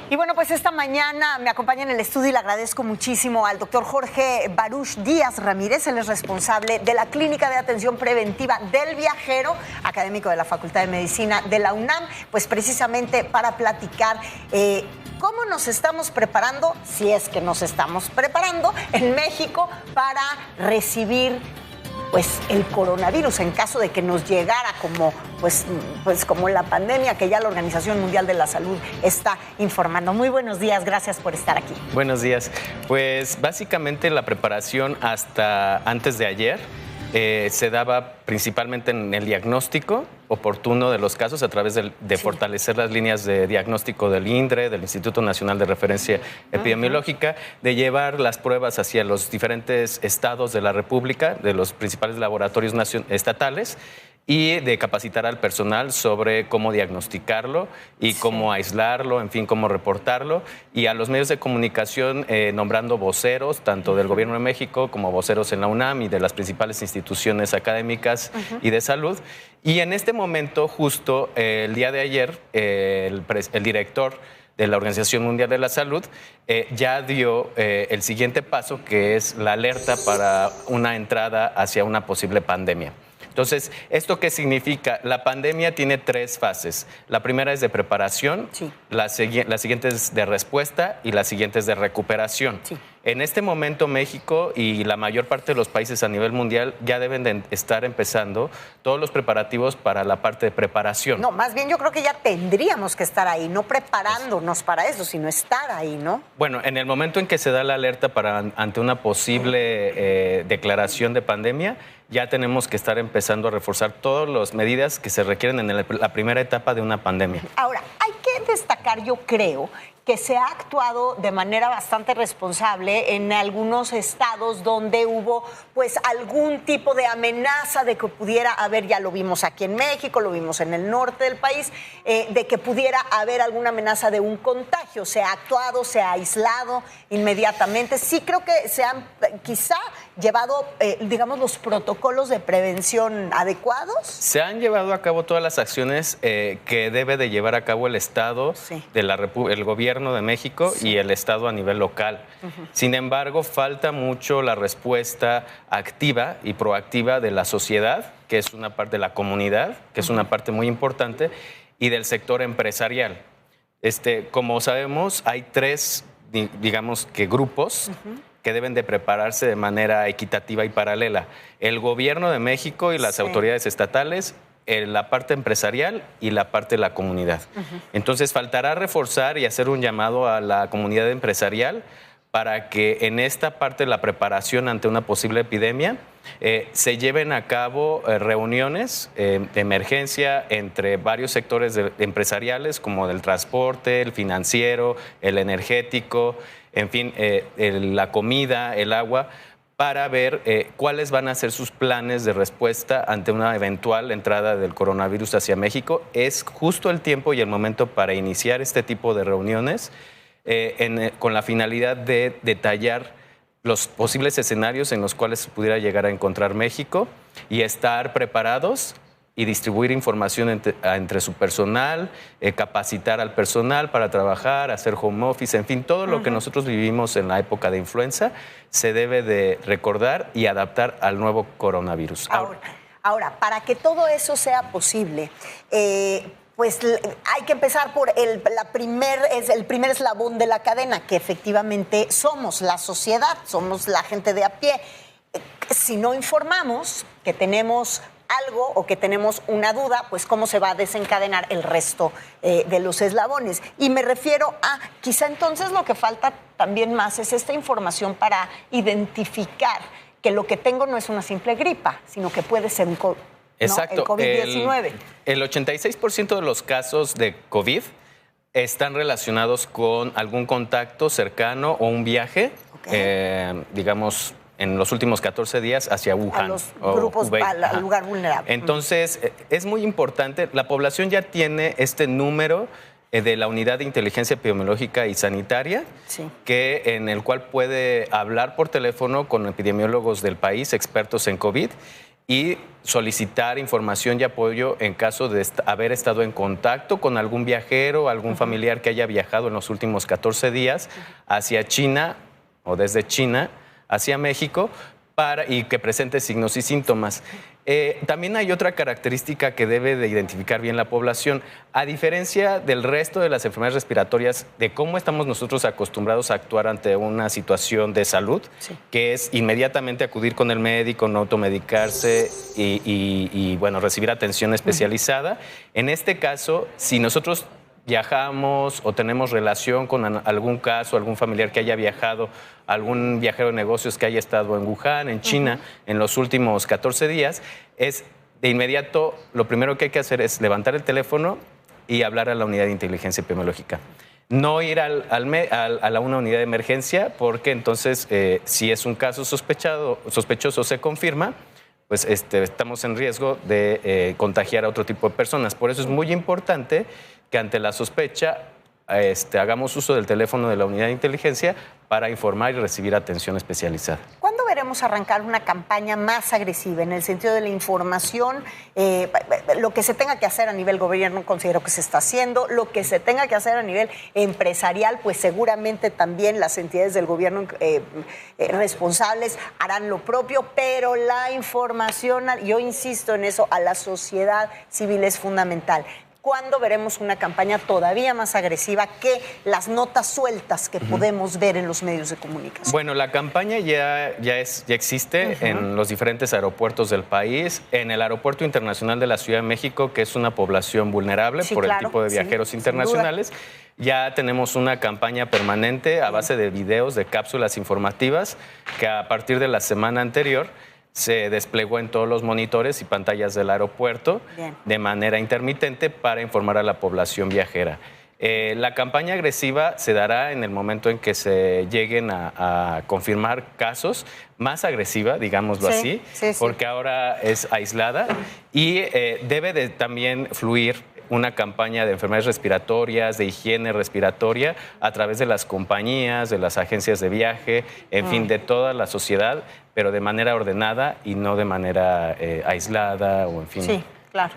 Y bueno, pues esta mañana me acompaña en el estudio y le agradezco muchísimo al doctor Jorge Baruch Díaz Ramírez. Él es responsable de la Clínica de Atención Preventiva del Viajero, académico de la Facultad de Medicina de la UNAM, pues precisamente para platicar cómo nos estamos preparando, si es que nos estamos preparando en México para recibir pues el coronavirus en caso de que nos llegara como como la pandemia que ya la Organización Mundial de la Salud está informando. Muy buenos días, gracias por estar aquí. Buenos días. Pues básicamente la preparación hasta antes de ayer se daba principalmente en el diagnóstico oportuno de los casos a través de fortalecer las líneas de diagnóstico del INDRE, del Instituto Nacional de Referencia Epidemiológica, de llevar las pruebas hacia los diferentes estados de la República, de los principales laboratorios estatales, y de capacitar al personal sobre cómo diagnosticarlo y cómo aislarlo, en fin, cómo reportarlo, y a los medios de comunicación nombrando voceros, tanto del Gobierno de México como voceros en la UNAM y de las principales instituciones académicas y de salud. Y en este momento, justo el día de ayer, el director de la Organización Mundial de la Salud ya dio el siguiente paso, que es la alerta para una entrada hacia una posible pandemia. Entonces, ¿esto qué significa? La pandemia tiene 3 fases. La primera es de preparación, la siguiente es de respuesta y la siguiente es de recuperación. En este momento México y la mayor parte de los países a nivel mundial ya deben de estar empezando todos los preparativos para la parte de preparación. No, más bien yo creo que ya tendríamos que estar ahí, no preparándonos para eso, sino estar ahí, ¿no? Bueno, en el momento en que se da la alerta ante una posible declaración de pandemia, ya tenemos que estar empezando a reforzar todas las medidas que se requieren en la primera etapa de una pandemia. Ahora, hay que destacar, yo creo, que se ha actuado de manera bastante responsable en algunos estados donde hubo pues algún tipo de amenaza de que pudiera haber, ya lo vimos aquí en México, lo vimos en el norte del país, de que pudiera haber alguna amenaza de un contagio. Se ha actuado, se ha aislado inmediatamente. Sí creo que se han quizá llevado, digamos, los protocolos de prevención adecuados. Se han llevado a cabo todas las acciones que debe de llevar a cabo el Estado, el Gobierno de México y el Estado a nivel local. Sin embargo, falta mucho la respuesta activa y proactiva de la sociedad, que es una parte de la comunidad, que es una parte muy importante, y del sector empresarial. Como sabemos, hay 3, digamos que grupos que deben de prepararse de manera equitativa y paralela. El Gobierno de México y las autoridades estatales, la parte empresarial y la parte de la comunidad. Entonces, faltará reforzar y hacer un llamado a la comunidad empresarial para que en esta parte de la preparación ante una posible epidemia se lleven a cabo reuniones de emergencia entre varios sectores empresariales, como del transporte, el financiero, el energético, en fin, la comida, el agua, para ver cuáles van a ser sus planes de respuesta ante una eventual entrada del coronavirus hacia México. Es justo el tiempo y el momento para iniciar este tipo de reuniones con la finalidad de detallar los posibles escenarios en los cuales se pudiera llegar a encontrar México y estar preparados y distribuir información entre su personal, capacitar al personal para trabajar, hacer home office, en fin, todo lo que nosotros vivimos en la época de influenza se debe de recordar y adaptar al nuevo coronavirus. Ahora, para que todo eso sea posible, pues hay que empezar por el primer eslabón de la cadena, que efectivamente somos la sociedad, somos la gente de a pie. Si no informamos que tenemos algo o que tenemos una duda, pues cómo se va a desencadenar el resto de los eslabones. Y me refiero a, quizá entonces lo que falta también más es esta información para identificar que lo que tengo no es una simple gripa, sino que puede ser un Exacto. El COVID-19. El 86% de los casos de COVID están relacionados con algún contacto cercano o un viaje, digamos, en los últimos 14 días hacia Wuhan. A los grupos, al lugar vulnerable. Entonces, es muy importante. La población ya tiene este número de la Unidad de Inteligencia Epidemiológica y Sanitaria, en el cual puede hablar por teléfono con epidemiólogos del país, expertos en COVID, y solicitar información y apoyo en caso de haber estado en contacto con algún viajero, algún familiar que haya viajado en los últimos 14 días hacia China o desde China hacia México y que presente signos y síntomas. También hay otra característica que debe de identificar bien la población. A diferencia del resto de las enfermedades respiratorias, de cómo estamos nosotros acostumbrados a actuar ante una situación de salud, que es inmediatamente acudir con el médico, no automedicarse y bueno, recibir atención especializada. En este caso, si nosotros viajamos o tenemos relación con algún caso, algún familiar que haya viajado, algún viajero de negocios que haya estado en Wuhan, en China, en los últimos 14 días, es de inmediato, lo primero que hay que hacer es levantar el teléfono y hablar a la unidad de inteligencia epidemiológica. No ir a una unidad de emergencia, porque entonces, si es un caso sospechoso se confirma, pues estamos en riesgo de contagiar a otro tipo de personas. Por eso es muy importante que ante la sospecha hagamos uso del teléfono de la unidad de inteligencia para informar y recibir atención especializada. ¿Cuándo veremos arrancar una campaña más agresiva en el sentido de la información? Lo que se tenga que hacer a nivel gobierno considero que se está haciendo, lo que se tenga que hacer a nivel empresarial, pues seguramente también las entidades del gobierno responsables harán lo propio, pero la información, yo insisto en eso, a la sociedad civil es fundamental. ¿Cuándo veremos una campaña todavía más agresiva que las notas sueltas que podemos ver en los medios de comunicación? Bueno, la campaña ya existe en los diferentes aeropuertos del país. En el Aeropuerto Internacional de la Ciudad de México, que es una población vulnerable el tipo de viajeros internacionales, ya tenemos una campaña permanente a base de videos, de cápsulas informativas, que a partir de la semana anterior se desplegó en todos los monitores y pantallas del aeropuerto de manera intermitente para informar a la población viajera. La campaña agresiva se dará en el momento en que se lleguen a confirmar casos, más agresiva, digámoslo así, porque ahora es aislada y debe de también fluir una campaña de enfermedades respiratorias, de higiene respiratoria, a través de las compañías, de las agencias de viaje, en fin, de toda la sociedad, pero de manera ordenada y no de manera aislada o en fin. Sí, claro.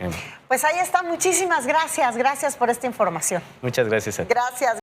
Pues ahí está. Muchísimas gracias. Gracias por esta información. Muchas gracias a ti. Gracias.